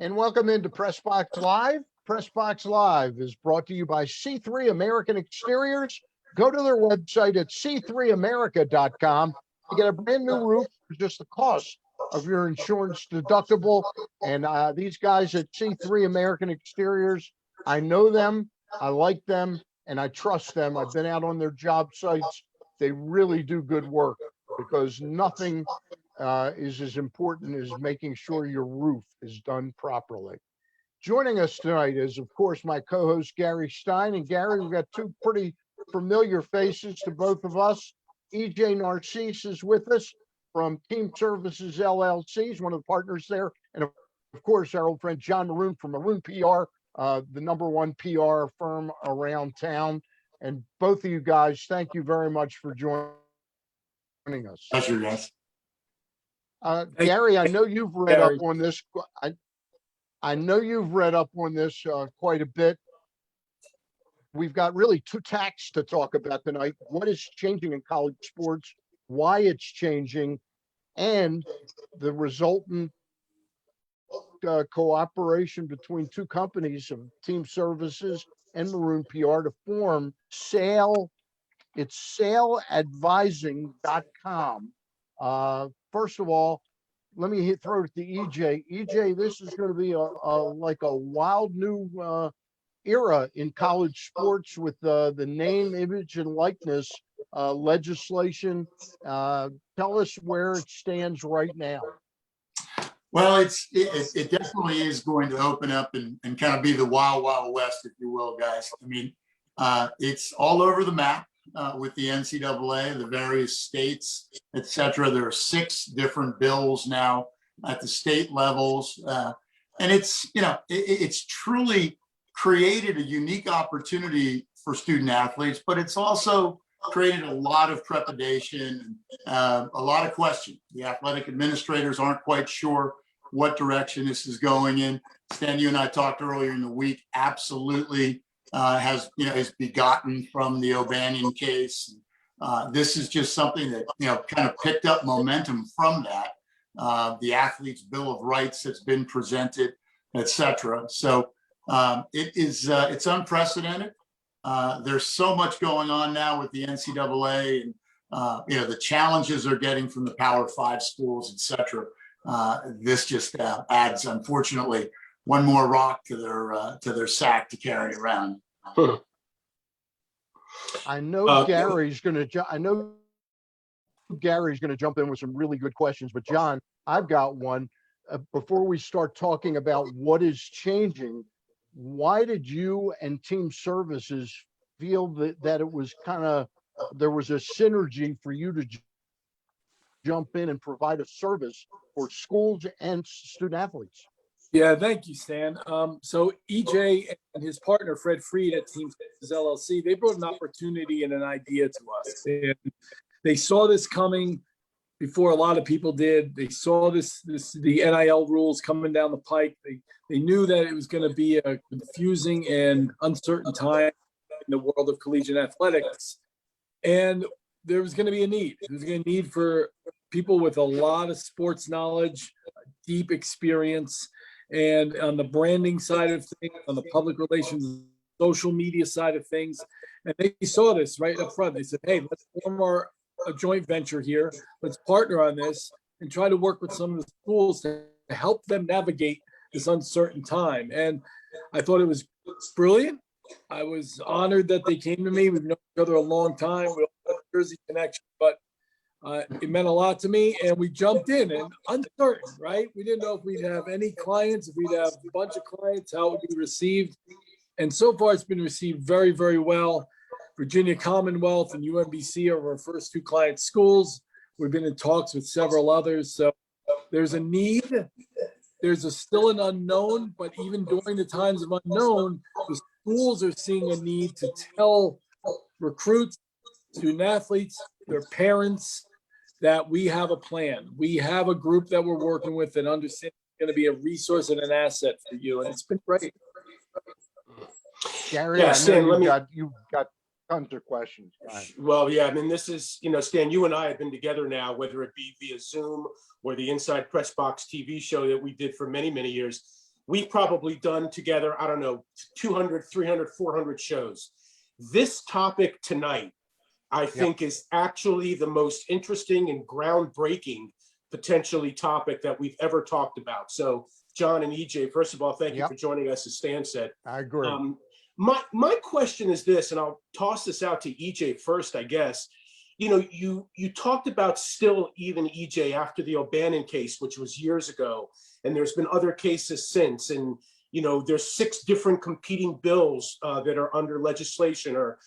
And welcome into Pressbox Live. Pressbox Live is brought to you by C3 American Exteriors. Go to their website at c3america.com to get a brand new roof for just the cost of your insurance deductible. And these guys at C3 American Exteriors, I know them, I like them, and I trust them. I've been out on their job sites. They really do good work because nothing is as important as making sure your roof is done properly. Joining us tonight is, of course, my co-host Gary Stein. And Gary, we've got two pretty familiar faces to both of us. EJ Narcise is with us from Team Services LLC. He's one of the partners there. And of course, our old friend John Maroon from Maroon PR, the #1 PR firm around town. And both of you guys, thank you very much for joining us. Pleasure, yes. Gary, I know you've read up on this. I know you've read up on this quite a bit. We've got really two tacks to talk about tonight. What is changing in college sports, why it's changing, and the resultant cooperation between two companies of Team Services and Maroon PR to form SAIL. It's sailadvising.com. First of all, let me throw it to EJ. EJ, this is going to be like a wild new era in college sports with the name, image, and likeness legislation. Tell us where it stands right now. Well, it definitely is going to open up and kind of be the wild, wild west, if you will, guys. I mean, it's all over the map. With the NCAA, the various states, etc. There are 6 different bills now at the state levels. And it's, it's truly created a unique opportunity for student athletes, but it's also created a lot of trepidation, a lot of questions. The athletic administrators aren't quite sure what direction this is going in. Stan, you and I talked earlier in the week, absolutely. Is begotten from the O'Banion case. This is just something that kind of picked up momentum from that. The athlete's Bill of Rights that's been presented, etc. So it's unprecedented. There's so much going on now with the NCAA, and the challenges they're getting from the Power 5 schools, etc. This just adds, unfortunately, one more rock to their sack to carry around. I know Gary's going to. I know Gary's going to jump in with some really good questions, but John, I've got one. Before we start talking about what is changing, why did you and Team Services feel that it was there was a synergy for you to jump in and provide a service for schools and student athletes? Yeah, thank you, Stan. So EJ and his partner, Fred Freed at Team Services LLC, they brought an opportunity and an idea to us. And they saw this coming before a lot of people did. They saw the NIL rules coming down the pike. They knew that it was going to be a confusing and uncertain time in the world of collegiate athletics. And there was going to be a need. There was going to be a need for people with a lot of sports knowledge, deep experience, and on the branding side of things, on the public relations, social media side of things. And they saw this right up front. They said, hey, let's form a joint venture here. Let's partner on this and try to work with some of the schools to help them navigate this uncertain time. And I thought it was brilliant. I was honored that they came to me. We've known each other a long time. We all have a Jersey connection, but it meant a lot to me, and we jumped in and uncertain, right? We didn't know if we'd have any clients, if we'd have a bunch of clients, how it would be received. And so far it's been received very, very well. Virginia Commonwealth and UMBC are our first 2 client schools. We've been in talks with several others. So there's a need. There's still an unknown, but even during the times of unknown, the schools are seeing a need to tell recruits, student athletes, their parents, that we have a plan. We have a group that we're working with that understands it's going to be a resource and an asset for you. And it's been great. Gary, yeah, Stan, you've got tons of questions. Well, yeah, I mean, this is, Stan, you and I have been together now, whether it be via Zoom or the Inside Press Box TV show that we did for many, many years. we've probably done together, I don't know, 200, 300, 400 shows. This topic tonight, I think, is actually the most interesting and groundbreaking potentially topic that we've ever talked about. So John and EJ, first of all, thank you for joining us, as Stan said. I agree. My question is this, and I'll toss this out to EJ first, I guess. You know, you talked about still even, EJ, after the O'Bannon case, which was years ago, and there's been other cases since, and you know, there's 6 different competing bills that are under legislation or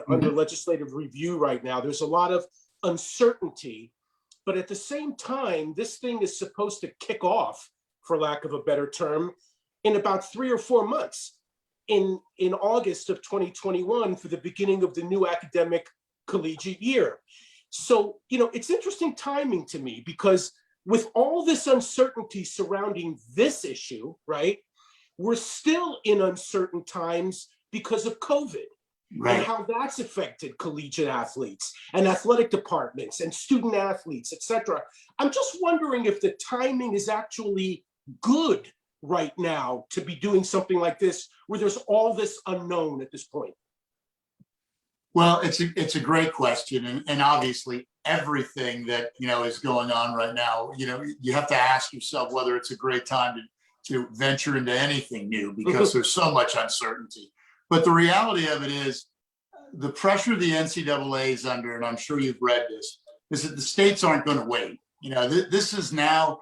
under legislative review right now. There's a lot of uncertainty, but at the same time, this thing is supposed to kick off, for lack of a better term, in about 3 or 4 months, in August of 2021, for the beginning of the new academic collegiate year. So, you know, it's interesting timing to me, because with all this uncertainty surrounding this issue, right, we're still in uncertain times because of COVID. Right. And how that's affected collegiate athletes and athletic departments and student athletes, et cetera. I'm just wondering if the timing is actually good right now to be doing something like this, where there's all this unknown at this point. Well, it's a great question, and obviously everything that is going on right now, you have to ask yourself whether it's a great time to venture into anything new, because there's so much uncertainty. But the reality of it is, the pressure the NCAA is under, and I'm sure you've read this, is that the states aren't going to wait. This is now,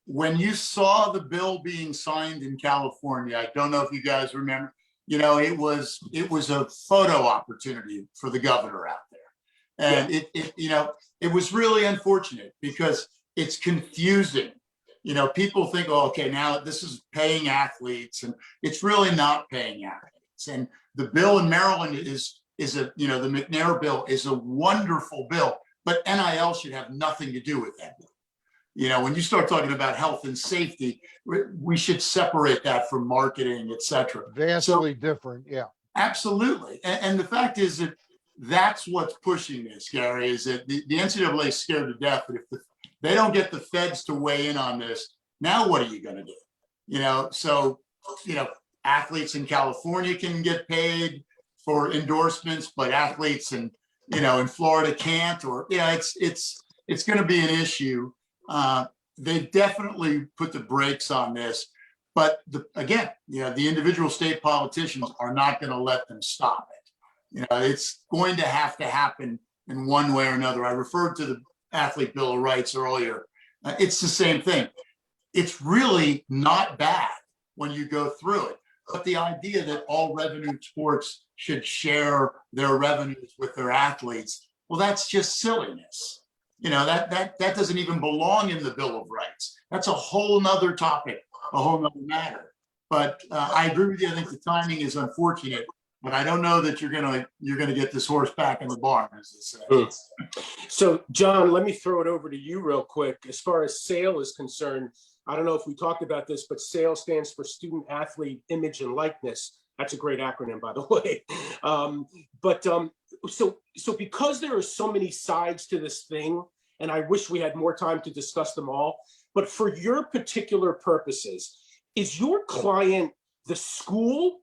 when you saw the bill being signed in California, I don't know if you guys remember, it was a photo opportunity for the governor out there. And it was really unfortunate, because it's confusing. People think, oh, okay, now this is paying athletes, and it's really not paying athletes. And the bill in Maryland is the McNair bill is a wonderful bill, but NIL should have nothing to do with that bill. When you start talking about health and safety, we should separate that from marketing, et cetera. Vastly different, yeah. Absolutely. And the fact is that that's what's pushing this, Gary, is that the NCAA is scared to death that if they don't get the feds to weigh in on this, now what are you going to do? Athletes in California can get paid for endorsements, but athletes in Florida can't, or it's going to be an issue. They definitely put the brakes on this, but the individual state politicians are not going to let them stop it. It's going to have to happen in one way or another. I referred to the Athlete Bill of Rights earlier. It's the same thing. It's really not bad when you go through it, but the idea that all revenue sports should share their revenues with their athletes, well, that's just silliness. That doesn't even belong in the Bill of Rights. That's a whole nother topic, a whole nother matter. But I agree with you. I think the timing is unfortunate, but I don't know that you're gonna get this horse back in the barn, as they say. So, John, let me throw it over to you real quick. As far as SAIL is concerned, I don't know if we talked about this, but SAIL stands for Student Athlete Image and Likeness. That's a great acronym, by the way. So because there are so many sides to this thing, and I wish we had more time to discuss them all, but for your particular purposes, is your client the school,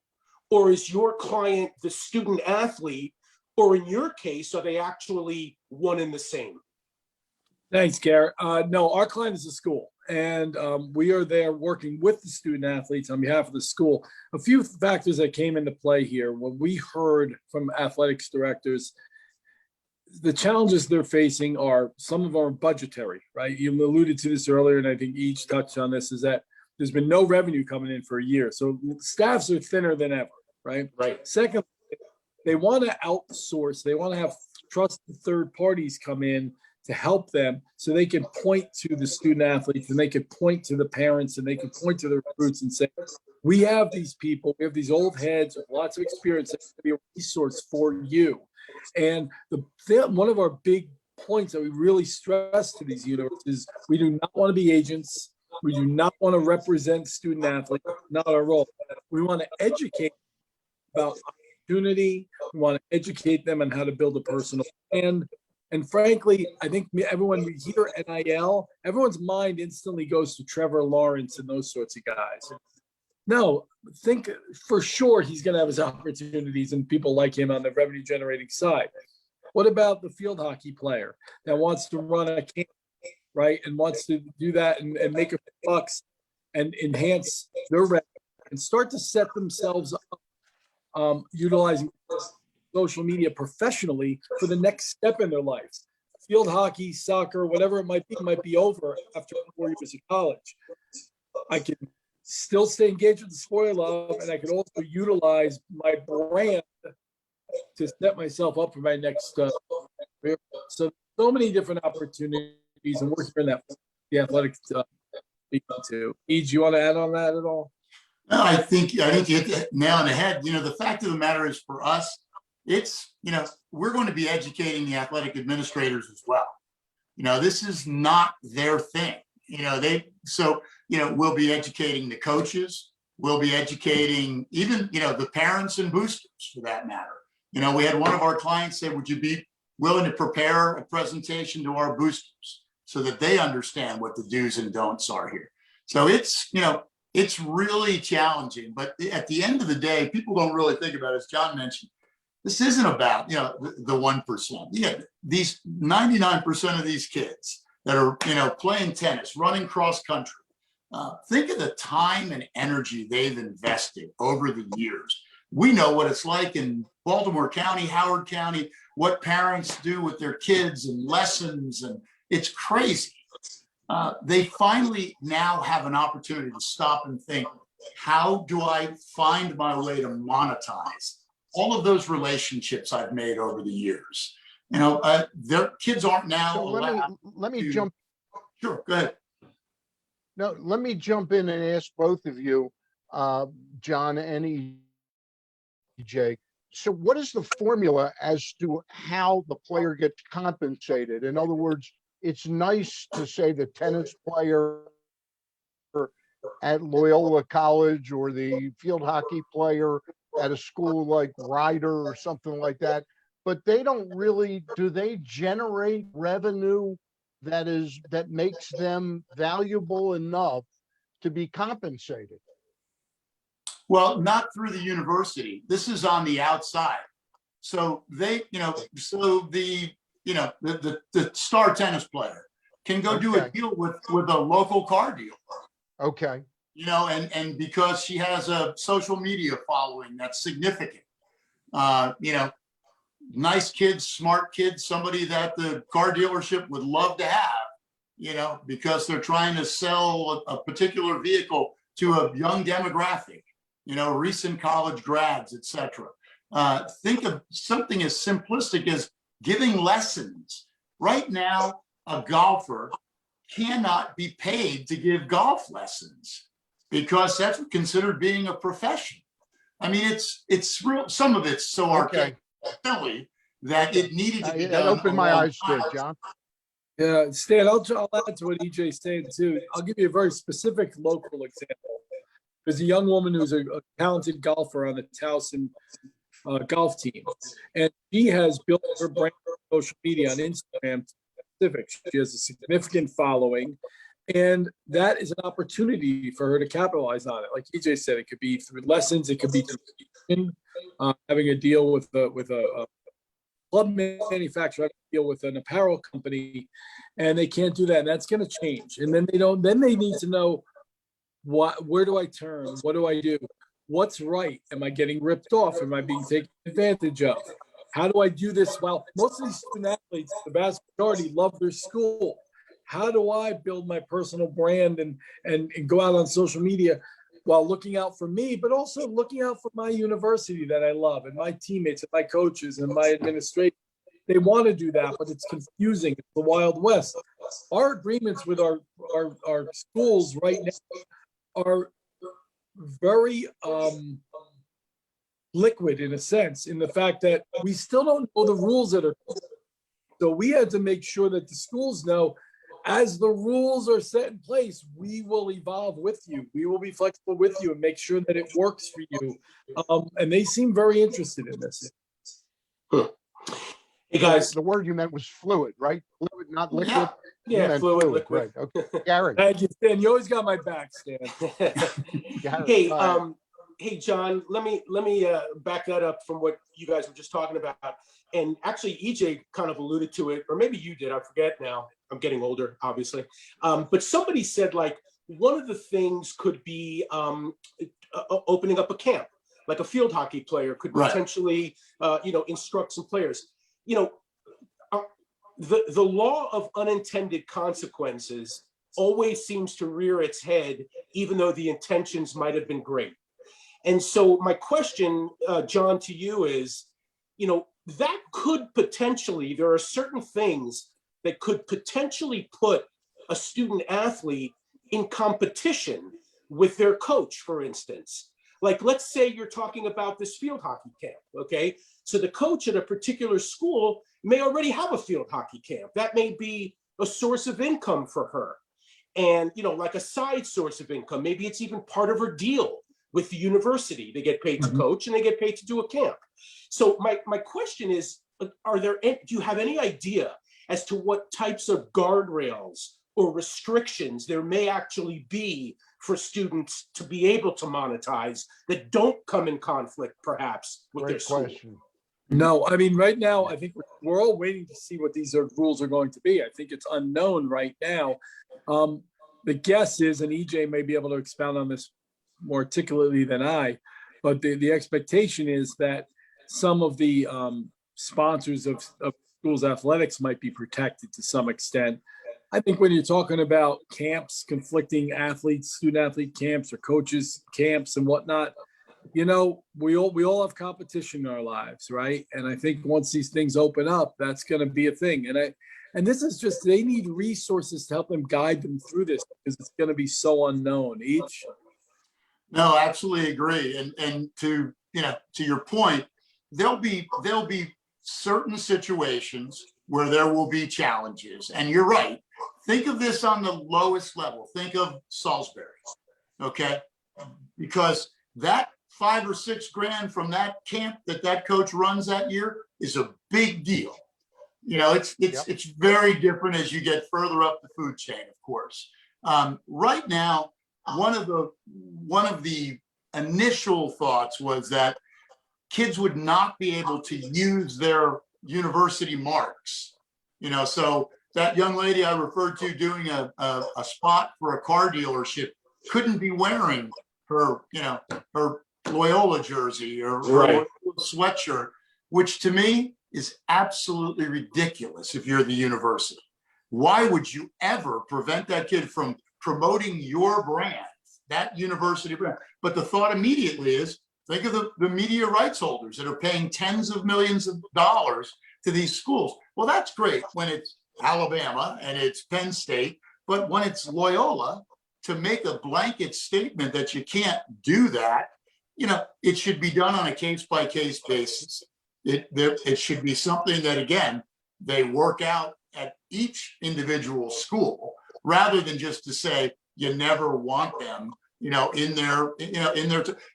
or is your client the student athlete, or in your case, are they actually one and the same? Thanks, Gary. No, our client is the school, and we are there working with the student athletes on behalf of the school. A few factors that came into play here when we heard from athletics directors, the challenges they're facing are, some of them are budgetary, right? You alluded to this earlier, and I think each touched on this, is that there's been no revenue coming in for a year. So staffs are thinner than ever, right? Right. Second, they want to outsource. They want to have trusted third parties come in to help them, so they can point to the student athletes, and they can point to the parents, and they can point to the recruits and say, we have these people, we have these old heads with lots of experience that can be a resource for you. And one of our big points that we really stress to these universities is, we do not want to be agents. We do not want to represent student athletes, not our role. We want to educate about opportunity. We want to educate them on how to build a personal brand. And frankly, I think everyone, we hear NIL, everyone's mind instantly goes to Trevor Lawrence and those sorts of guys. No, think for sure he's going to have his opportunities and people like him on the revenue generating side. What about the field hockey player that wants to run a camp, right? And wants to do that and make a bucks and enhance their revenue and start to set themselves up, utilizing social media professionally for the next step in their lives. Field hockey, soccer, whatever it might be over after 4 years of college. I can still stay engaged with the sport I love, and I can also utilize my brand to set myself up for my next career. So many different opportunities, and we're hearing that the athletics speaking to. Do you want to add on that at all? No, I think you hit the nail on the head. The fact of the matter is, for us, it's, we're going to be educating the athletic administrators as well. This is not their thing. We'll be educating the coaches. We'll be educating even, the parents and boosters for that matter. We had one of our clients say, would you be willing to prepare a presentation to our boosters so that they understand what the do's and don'ts are here? So it's really challenging, but at the end of the day, people don't really think about it. As John mentioned, this isn't about, the 1%. These 99% of these kids that are, playing tennis, running cross country, think of the time and energy they've invested over the years. We know what it's like in Baltimore County, Howard County, what parents do with their kids and lessons, and it's crazy. They finally now have an opportunity to stop and think, how do I find my way to monetize all of those relationships I've made over the years? Their kids aren't now So allowed. let me jump. Sure, go ahead. No, let me jump in and ask both of you, John and EJ. So what is the formula as to how the player gets compensated? In other words, it's nice to say the tennis player at Loyola College or the field hockey player at a school like Ryder or something like that, but they don't really, do they generate revenue that makes them valuable enough to be compensated? Well, not through the university. This is on the outside. So they, the star tennis player can go do a deal with a local car dealer. Okay. And because she has a social media following that's significant, nice kids, smart kids, somebody that the car dealership would love to have, because they're trying to sell a particular vehicle to a young demographic, recent college grads, etc. Think of something as simplistic as giving lessons. Right now, a golfer cannot be paid to give golf lessons because that's considered being a profession. I mean, it's real. Some of it's so archaic, silly that it needed to be done. Opened my eyes to it, John. Yeah, Stan, I'll add to what EJ's saying too. I'll give you a very specific local example. There's a young woman who's a talented golfer on the Towson golf team, and she has built her brand on social media on Instagram. She has a significant following, and that is an opportunity for her to capitalize on it. Like EJ said, it could be through lessons, it could be through having a deal with a club manufacturer, having a deal with an apparel company, and they can't do that, and that's going to change. And then they need to know where do I turn? What do I do? What's right? Am I getting ripped off? Am I being taken advantage of? How do I do this? Well, most of these student athletes, the vast majority, love their school. How do I build my personal brand and go out on social media while looking out for me, but also looking out for my university that I love and my teammates and my coaches and my administration? They want to do that, but it's confusing. It's the Wild West. Our agreements with our schools right now are very liquid in a sense, in the fact that we still don't know the rules that are. So we had to make sure that the schools know, as the rules are set in place, we will evolve with you. We will be flexible with you and make sure that it works for you. And they seem very interested in this. Hey guys, The word you meant was fluid, right? Fluid, not liquid. Yeah. You yeah, meant fluid, liquid. right? Okay, Gary. Thank you, Stan. You always got my back, Stan. Gary. Hey, all right. hey, John, let me back that up from what you guys were just talking about. And actually, EJ kind of alluded to it, or maybe you did. I forget now. I'm getting older, obviously. But somebody said like one of the things could be opening up a camp, like a field hockey player could Right. potentially, instruct some players. The law of unintended consequences always seems to rear its head, even though the intentions might have been great. And so my question, John, to you is, that could potentially, there are certain things that could potentially put a student athlete in competition with their coach, for instance. Like, let's say you're talking about this field hockey camp, okay? So the coach at a particular school may already have a field hockey camp. That may be a source of income for her. And, like a side source of income, maybe it's even part of her deal with the university. They get paid to coach and they get paid to do a camp. So my question is, do you have any idea as to what types of guardrails or restrictions there may actually be for students to be able to monetize that don't come in conflict, perhaps, with their Great school? question. No, I mean, right now, I think we're all waiting to see what these rules are going to be. I think it's unknown right now. The guess is, and EJ may be able to expound on this more articulately than I, but the expectation is that some of the sponsors of schools' athletics might be protected to some extent. I think when you're talking about camps, conflicting athletes, student athlete camps or coaches camps and whatnot, we all have competition in our lives, right? And I think once these things open up, that's going to be a thing. And this is just, they need resources to help them guide them through this because it's going to be so unknown. No, absolutely agree. And to your point, there'll be certain situations where there will be challenges. And you're right. Think of this on the lowest level. Think of Salisbury. Okay. Because that $5 or $6 grand from that camp that coach runs that year is a big deal. It's very different as you get further up the food chain, of course. Right now, one of the initial thoughts was that kids would not be able to use their university marks. So that young lady I referred to doing a spot for a car dealership couldn't be wearing her Loyola jersey or Right. sweatshirt, which to me is absolutely ridiculous. If you're the university, why would you ever prevent that kid from promoting your brand, that university brand? But the thought immediately is, think of the media rights holders that are paying tens of millions of dollars to these schools. Well, that's great when it's Alabama and it's Penn State, but when it's Loyola, to make a blanket statement that you can't do that, it should be done on a case-by-case basis. It should be something that, again, they work out at each individual school, rather than just to say you never want them, in their.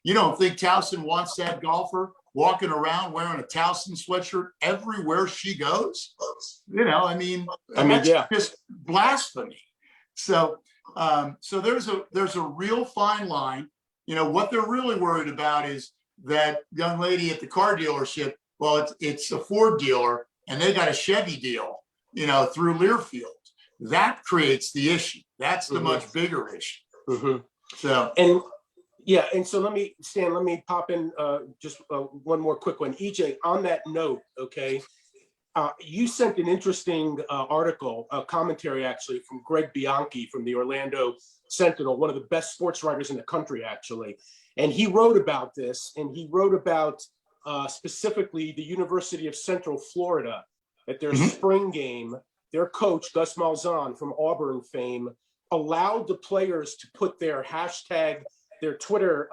You don't think Towson wants that golfer walking around wearing a Towson sweatshirt everywhere she goes? That's just blasphemy. So there's a real fine line. What they're really worried about is that young lady at the car dealership. Well, it's a Ford dealer and they got a Chevy deal, through Learfield. That creates the issue. That's the much bigger issue. Mm-hmm. So, and so let me pop in just one more quick one. EJ, on that note, okay, you sent an interesting article, a commentary actually, from Greg Bianchi from the Orlando Sentinel, one of the best sports writers in the country, actually. And he wrote about this, and he wrote about specifically the University of Central Florida at their spring game. Their coach, Gus Malzahn from Auburn fame, allowed the players to put their hashtag, their Twitter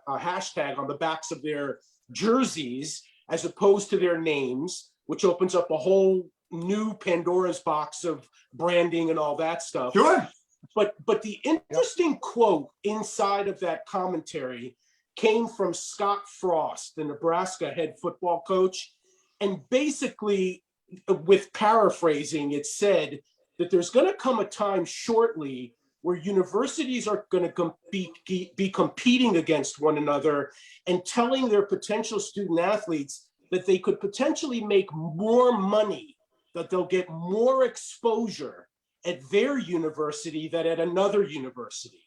hashtag on the backs of their jerseys as opposed to their names, which opens up a whole new Pandora's box of branding and all that stuff. sure. But the interesting quote inside of that commentary came from Scott Frost, the Nebraska head football coach. And basically, with paraphrasing, it said that there's going to come a time shortly where universities are going to be competing against one another and telling their potential student athletes that they could potentially make more money, that they'll get more exposure at their university than at another university.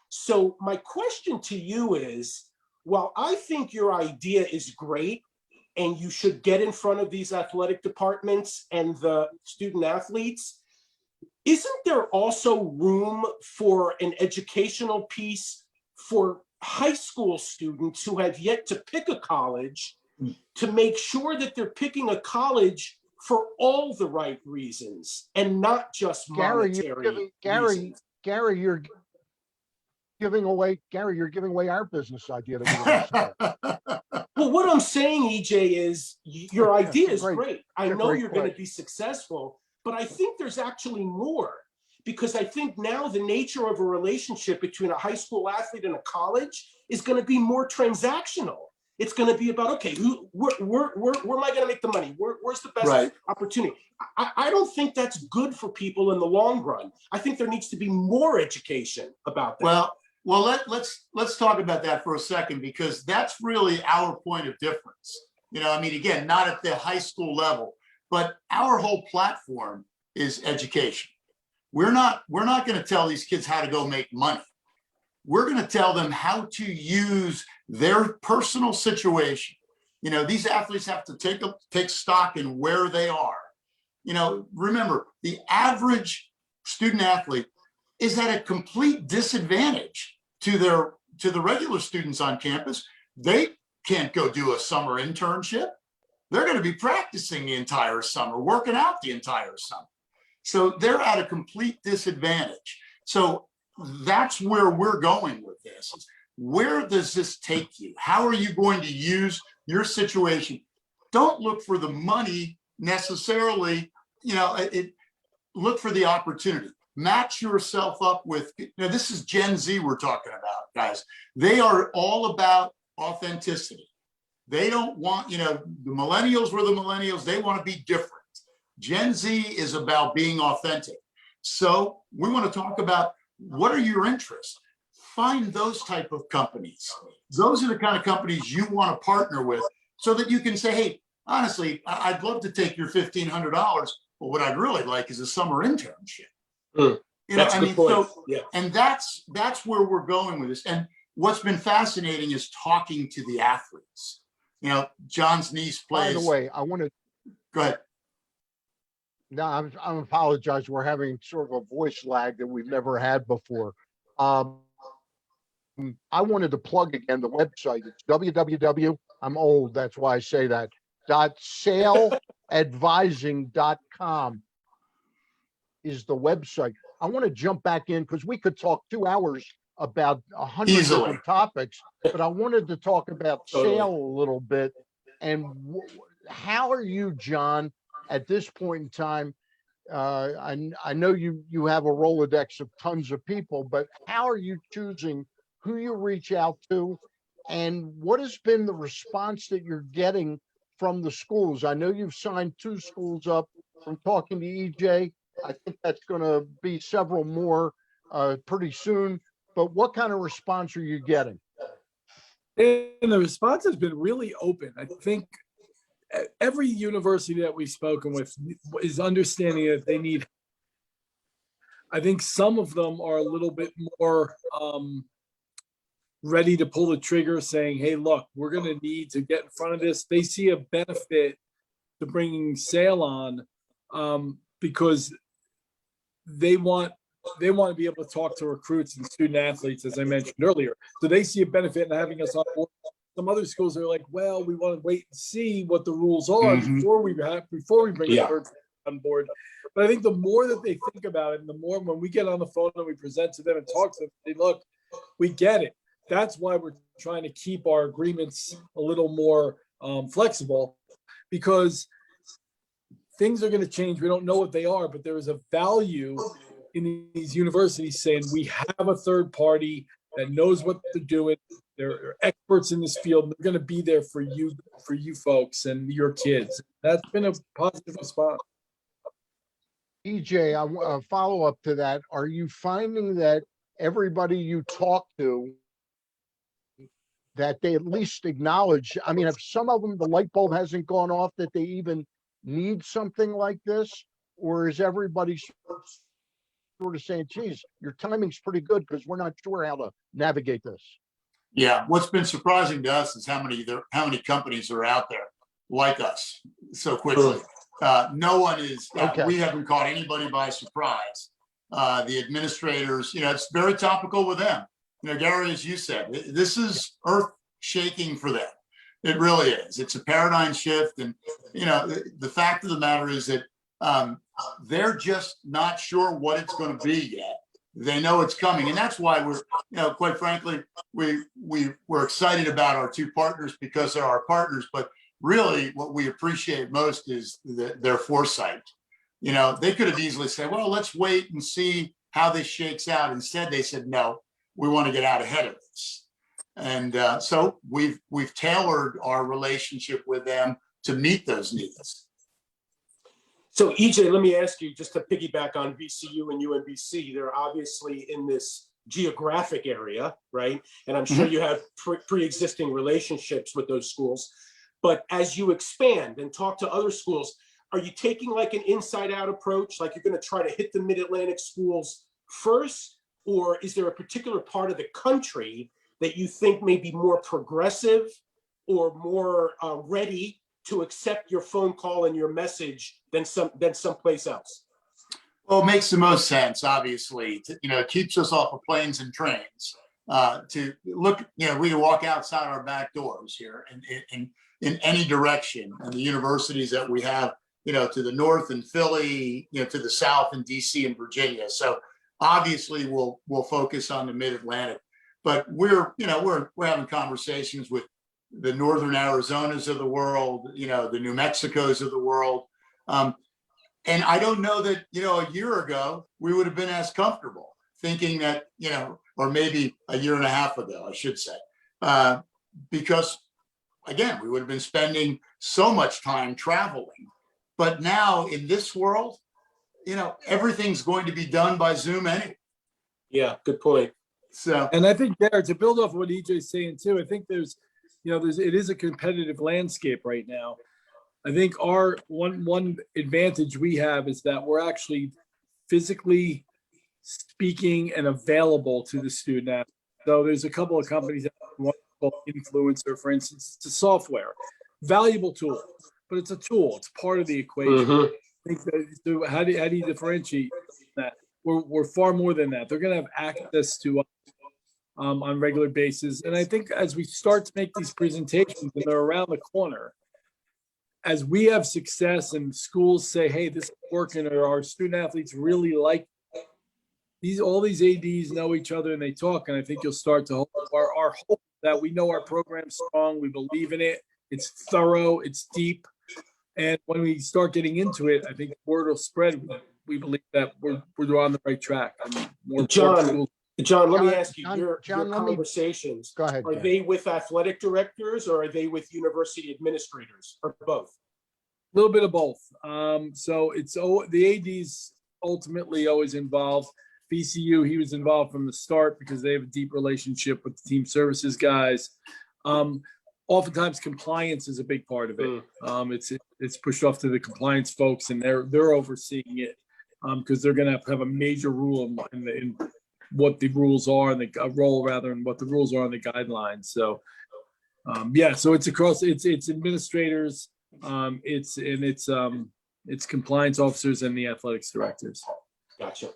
So my question to you is, while I think your idea is great and you should get in front of these athletic departments and the student athletes, isn't there also room for an educational piece for high school students who have yet to pick a college, to make sure that they're picking a college for all the right reasons and not just monetary reasons? Gary, you're giving away our business idea that we want to start. Well, what I'm saying, EJ, is your idea is great. I know you're going to be successful, but I think there's actually more, because I think now the nature of a relationship between a high school athlete and a college is going to be more transactional. It's going to be about, okay, where am I going to make the money? Where's the best opportunity? I don't think that's good for people in the long run. I think there needs to be more education about that. Well, let's talk about that for a second, because that's really our point of difference. You know, I mean, again, not at the high school level, but our whole platform is education. We're not going to tell these kids how to go make money. We're going to tell them how to use their personal situation. You know, these athletes have to take stock in where they are. You know, remember, the average student athlete is at a complete disadvantage to the regular students on campus. They can't go do a summer internship. They're going to be practicing the entire summer, working out the entire summer. So they're at a complete disadvantage. So that's where we're going with this. Where does this take you? How are you going to use your situation? Don't look for the money necessarily. You know, look for the opportunity. Match yourself up with, you know, this is Gen Z we're talking about, guys. They are all about authenticity. They don't want, you know, the millennials were the millennials. They want to be different. Gen Z is about being authentic. So we want to talk about, what are your interests? Find those type of companies. Those are the kind of companies you want to partner with, so that you can say, hey, honestly, I'd love to take your $1,500, but what I'd really like is a summer internship. You know, That's a good point. Yeah. And that's where we're going with this. And what's been fascinating is talking to the athletes. You know, John's niece plays. By the way, I want to Go ahead. No, I'm apologize. We're having sort of a voice lag that we've never had before. I wanted to plug again the website. It's www. I'm old, that's why I say that. .saleadvising.com is the website. I want to jump back in because we could talk 2 hours about 100 different topics, but I wanted to talk about sale a little bit. And how are you, John, at this point in time? I know you have a Rolodex of tons of people, but how are you choosing who you reach out to, and what has been the response that you're getting from the schools? I know you've signed 2 schools up from talking to EJ. I think that's going to be several more pretty soon, but what kind of response are you getting? And the response has been really open. I think every university that we've spoken with is understanding that they need. I think some of them are a little bit more ready to pull the trigger, saying, hey, look, we're going to need to get in front of this. They see a benefit to bringing Sale on because they want to be able to talk to recruits and student athletes, as I mentioned earlier. So they see a benefit in having us on board. Some other schools are like, well, we want to wait and see what the rules are before we bring it on board. But I think the more that they think about it, and the more when we get on the phone and we present to them and talk to them, they look, we get it. That's why we're trying to keep our agreements a little more flexible, because things are going to change. We don't know what they are, but there is a value in these universities saying we have a third party that knows what they're doing. They're experts in this field. They're going to be there for you folks and your kids. That's been a positive response. EJ, follow up to that. Are you finding that everybody you talk to, that they at least acknowledge, I mean, if some of them, the light bulb hasn't gone off, that they even need something like this? Or is everybody sort of saying, geez, your timing's pretty good because we're not sure how to navigate this? Yeah, what's been surprising to us is how many companies are out there like us so quickly. No one is, Okay. We haven't caught anybody by surprise. The administrators, it's very topical with them. Gary, as you said, this is earth shaking for them. It really is. It's a paradigm shift. And, the fact of the matter is that they're just not sure what it's going to be yet. They know it's coming. And that's why we're, quite frankly, we're excited about our two partners because they're our partners. But really what we appreciate most is their foresight. They could have easily said, well, let's wait and see how this shakes out. Instead, they said, no, we want to get out ahead of this. And so we've tailored our relationship with them to meet those needs. So EJ, let me ask you, just to piggyback on VCU and UMBC, they're obviously in this geographic area, right? And I'm sure you have pre-existing relationships with those schools. But as you expand and talk to other schools, are you taking like an inside out approach? Like you're going to try to hit the Mid-Atlantic schools first? Or is there a particular part of the country that you think may be more progressive or more ready to accept your phone call and your message than someplace else? Well, it makes the most sense, obviously. It keeps us off of planes and trains. To look, we can walk outside our back doors here and in any direction. And the universities that we have, to the north in Philly, to the south in DC and Virginia. So obviously we'll focus on the Mid-Atlantic, but we're having conversations with the Northern Arizonas of the world, the New Mexicos of the world. And I don't know that, a year ago, we would have been as comfortable thinking that, or maybe a year and a half ago, I should say, because again, we would have been spending so much time traveling. But now in this world, everything's going to be done by Zoom anyway. Yeah, good point. So, and I think there, to build off what EJ's saying too, I think it is a competitive landscape right now. I think our one advantage we have is that we're actually physically speaking and available to the student athlete. So there's a couple of companies that want to call influencer, for instance. It's a software, valuable tool, but it's a tool. It's part of the equation. I think so how do you differentiate that? We're far more than that. They're going to have access to us on a regular basis. And I think as we start to make these presentations and they're around the corner, as we have success and schools say, hey, this is working, or our student athletes really like these, all these ADs know each other and they talk. And I think you'll start to hope our hope that we know our program's strong. We believe in it. It's thorough. It's deep. And when we start getting into it, I think word will spread. We believe that we're on the right track. John, let me ask you, your John, conversations, go ahead. Are they with athletic directors or are they with university administrators, or both? A little bit of both. So it's the AD's ultimately always involved. VCU, he was involved from the start because they have a deep relationship with the team services guys. Oftentimes compliance is a big part of it. It's pushed off to the compliance folks, and they're overseeing it because they're going to have a major rule in what the rules are, and the role rather, and what the rules are on the guidelines. So so it's across, it's administrators, it's compliance officers and the athletics directors. Gotcha.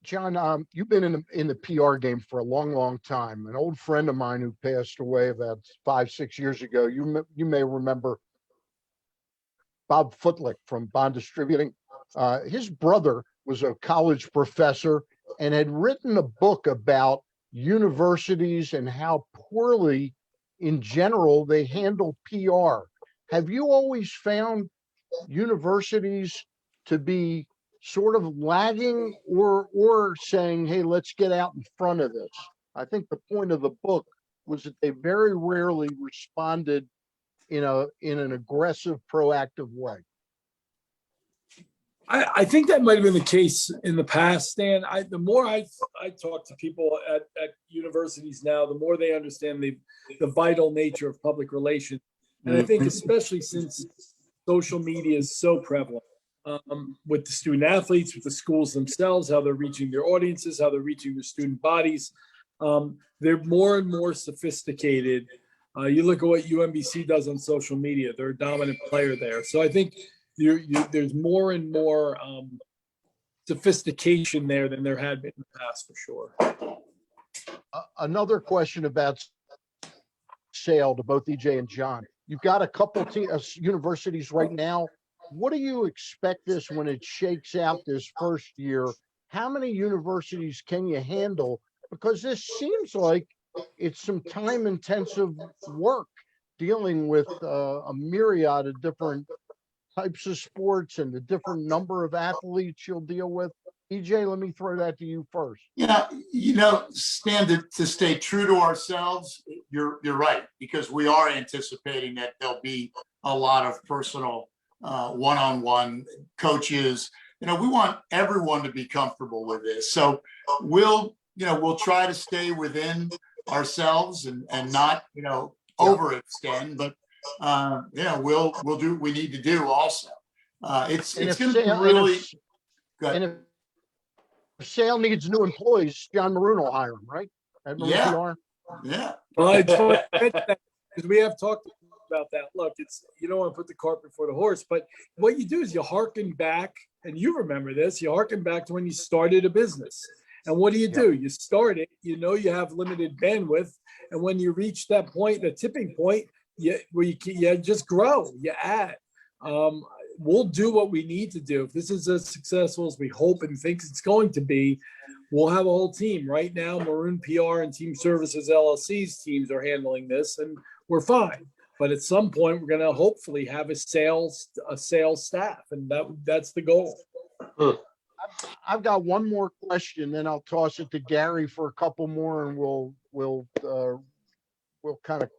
John, you've been in the PR game for a long, long time. An old friend of mine who passed away about 5-6 years ago, you may remember Bob Footlick from Bond Distributing. His brother was a college professor and had written a book about universities and how poorly, in general, they handle PR. Have you always found universities to be sort of lagging or saying, hey, let's get out in front of this? I think the point of the book was that they very rarely responded in an aggressive, proactive way. I think that might have been the case in the past, Stan. The more I talk to people at universities now, the more they understand the vital nature of public relations. And I think especially since social media is so prevalent with the student athletes, with the schools themselves, how they're reaching their audiences, how they're reaching their student bodies, they're more and more sophisticated. You look at what UMBC does on social media; they're a dominant player there. So I think there's more and more sophistication there than there had been in the past, for sure. Another question about sale to both EJ and John. You've got a couple universities right now. What do you expect this when it shakes out this first year? How many universities can you handle? Because this seems like it's some time-intensive work dealing with a myriad of different types of sports and the different number of athletes you'll deal with. EJ, let me throw that to you first. Yeah, Stan, to stay true to ourselves, you're right, because we are anticipating that there'll be a lot of personal one-on-one coaches. We want everyone to be comfortable with this. So we'll try to stay within ourselves and not, overextend, but we'll do what we need to do also. It's going to be really good. And if Sale needs new employees, John Maroon will hire them, right? At Maroon PR? Yeah. Well, because we have talked about that. Look, you don't want to put the cart before the horse, but what you do is you hearken back, and you remember this, you hearken back to when you started a business. And what do? You start it, you have limited bandwidth. And when you reach that point, the tipping point, where you just grow, you add. We'll do what we need to do. If this is as successful as we hope and think it's going to be, we'll have a whole team. Right now, Maroon PR and Team Services LLC's teams are handling this, and we're fine. But at some point, we're going to hopefully have a sales staff, and that's the goal. I've got one more question, then I'll toss it to Gary for a couple more, and we'll kind of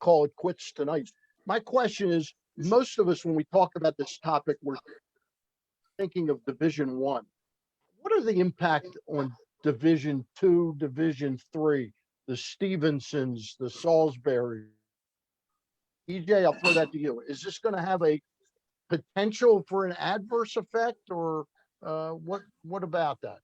call it quits tonight. My question is, most of us, when we talk about this topic, we're thinking of Division I. What are the impact on Division II, Division III, the Stevensons, the Salisbury? EJ, I'll throw that to you. Is this going to have a potential for an adverse effect, or what about that?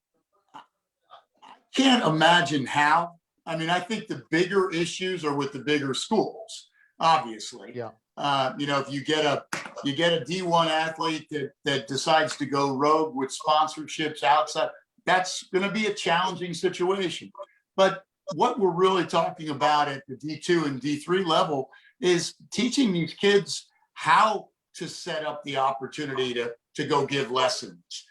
Can't imagine how. I mean, I think the bigger issues are with the bigger schools, obviously. Yeah. If you get a D1 athlete that decides to go rogue with sponsorships outside, that's going to be a challenging situation. But what we're really talking about at the D2 and D3 level is teaching these kids how to set up the opportunity to go give lessons,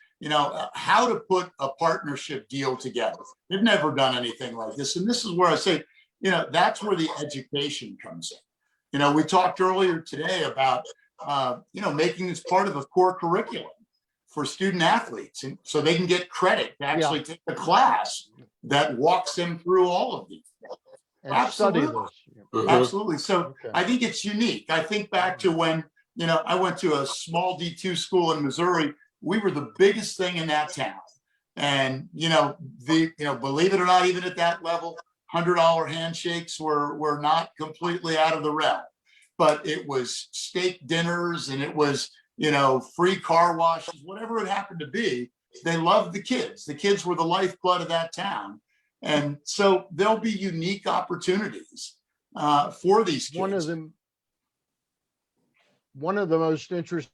how to put a partnership deal together. They've never done anything like this. And this is where I say, that's where the education comes in. We talked earlier today about, making this part of a core curriculum for student athletes, and so they can get credit to actually take a class that walks them through all of these things. And Absolutely. study this. Absolutely. So Okay. I think it's unique. I think back to when, I went to a small D2 school in Missouri. We were the biggest thing in that town. And, believe it or not, even at that level, $100 handshakes were not completely out of the realm. But it was steak dinners, and it was, free car washes, whatever it happened to be. They loved the kids. The kids were the lifeblood of that town. And so there'll be unique opportunities for these kids. One of the most interesting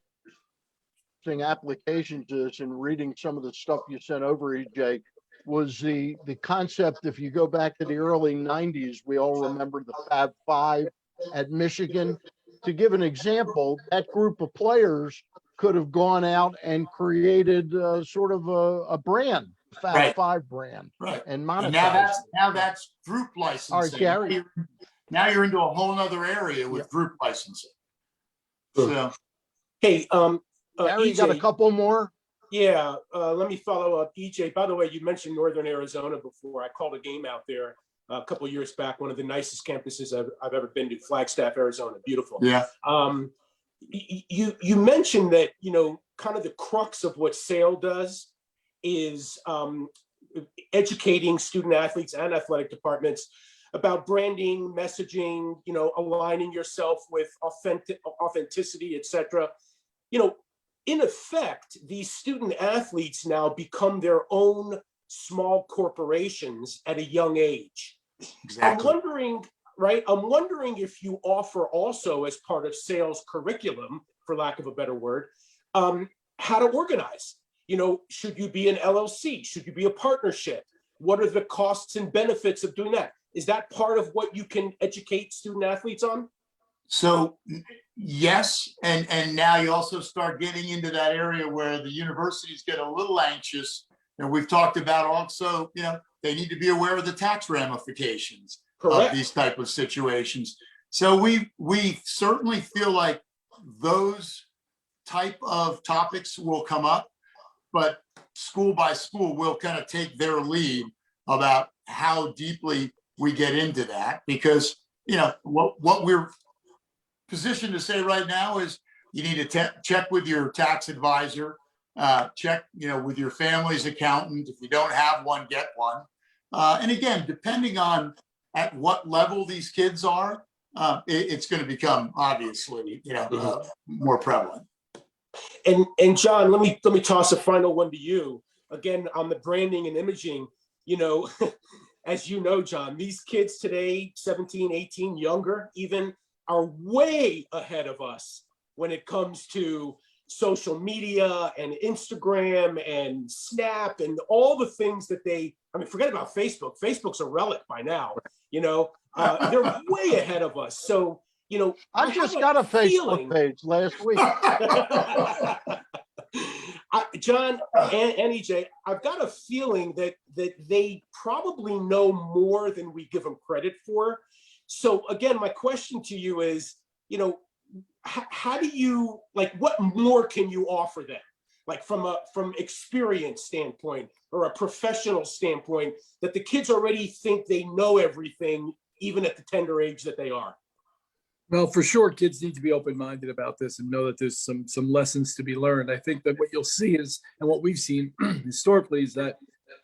applications is, in reading some of the stuff you sent over, EJ, was the concept. If you go back to the early 90s, we all remember the Fab Five at Michigan. To give an example, that group of players could have gone out and created sort of a brand, Fab Five brand, right, and monetized. And now that's group licensing. All right, Gary. Now you're into a whole other area with group licensing. So, hey, Gary, you EJ, got a couple more? Yeah, let me follow up. EJ, by the way, you mentioned Northern Arizona before. I called a game out there a couple of years back, one of the nicest campuses I've ever been to, Flagstaff, Arizona. Beautiful. Yeah. You mentioned that, you know, kind of the crux of what SAIL does is educating student athletes and athletic departments about branding, messaging, you know, aligning yourself with authenticity, etc. You know, in effect, these student athletes now become their own small corporations at a young age. Exactly. I'm wondering, right? I'm wondering if you offer also, as part of SAIL's curriculum, for lack of a better word, how to organize. You know, should you be an LLC? Should you be a partnership? What are the costs and benefits of doing that? Is that part of what you can educate student athletes on? So yes, and now you also start getting into that area where the universities get a little anxious. And we've talked about also, you know, they need to be aware of the tax ramifications Correct. of these type of situations. So we certainly feel like those type of topics will come up, but school by school will kind of take their lead about how deeply we get into that, because you know what we're positioned to say right now is you need to check with your tax advisor, check, you know, with your family's accountant. If you don't have one, get one. And again, depending on at what level these kids are, it's going to become obviously, you know, more prevalent. And John, let me toss a final one to you. Again, on the branding and imaging, you know, as you know, John, these kids today, 17, 18, younger even, are way ahead of us when it comes to social media and Instagram and Snap and all the things that I mean, forget about Facebook. Facebook's a relic by now, you know, they're way ahead of us. So, you know, I just got a Facebook page last week. John and EJ, I've got a feeling that they probably know more than we give them credit for. So again, my question to you is, you know, how do you, like, what more can you offer them? Like from experience standpoint or a professional standpoint, that the kids already think they know everything, even at the tender age that they are? Well, for sure, kids need to be open-minded about this and know that there's some lessons to be learned. I think that what you'll see is, and what we've seen historically, is that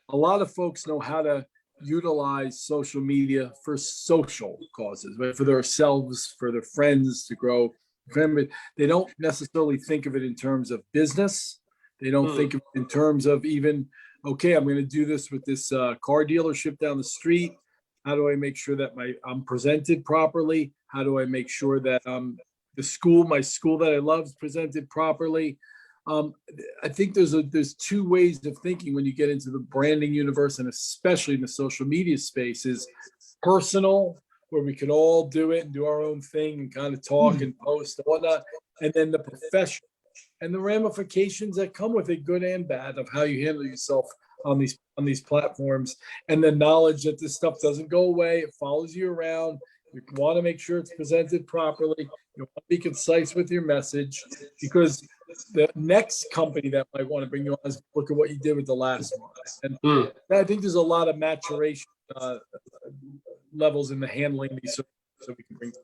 a lot of folks know how to utilize social media for social causes, right? For themselves, for their friends, to grow. They don't necessarily think of it in terms of business. They don't think of it in terms of even, okay, I'm going to do this with this car dealership down the street. How do I make sure that I'm presented properly? How do I make sure that my school that I love is presented properly? I think there's two ways of thinking when you get into the branding universe, and especially in the social media space, is personal, where we can all do it and do our own thing and kind of talk and post and whatnot, and then the professional and the ramifications that come with it, good and bad, of how you handle yourself on these platforms, and the knowledge that this stuff doesn't go away. It follows you around. You want to make sure it's presented properly. You want to be concise with your message, because the next company that might want to bring you on is look at what you did with the last one. And I think there's a lot of maturation levels in the handling these, so we can bring them.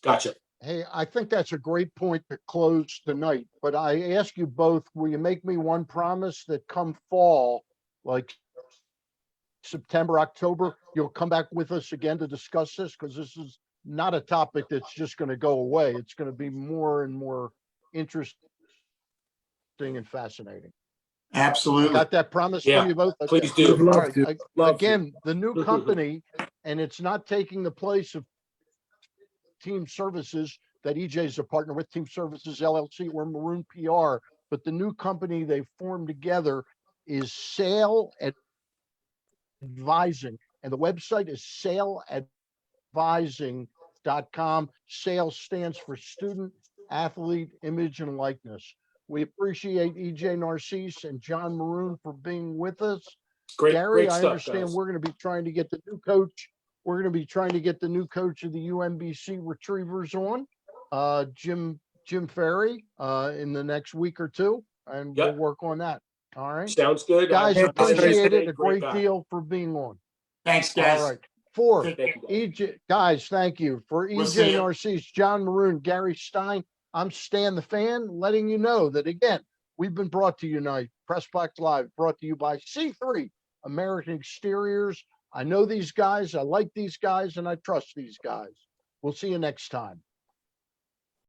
Gotcha. Hey, I think that's a great point to close tonight, but I ask you both, will you make me one promise that come fall, like September, October, you'll come back with us again to discuss this? Because this is not a topic that's just going to go away. It's going to be more and more interesting and fascinating. Absolutely. Got that promise Yeah, from you both? please do. All right. Again, the new company, and it's not taking the place of Team Services that EJ is a partner with, Team Services LLC or Maroon PR, but the new company they formed together is SAIL Advising, and the website is sailadvising.com. SAIL stands for Student Athlete Image and Likeness. We appreciate EJ Narcise and John Maroon for being with us. Gary, Great I stuff, understand guys. we're going to be trying to get the new coach. We're going to be trying to get the new coach of the UMBC Retrievers on, Jim Ferry, in the next week or two. and Yep. we'll work on that. All right, Sounds good. guys, I- I- appreciate it. A Great great guy. deal for being on. Thanks, All guys. right, for Take- Thank you, guys. EJ, guys, thank you. For We'll see EJ ya. Narcise, John Maroon, Gary Stein, I'm Stan the Fan, letting you know that again, we've been brought to you tonight, Pressbox Live, brought to you by C3 American Exteriors. I know these guys, I like these guys, and I trust these guys. We'll see you next time.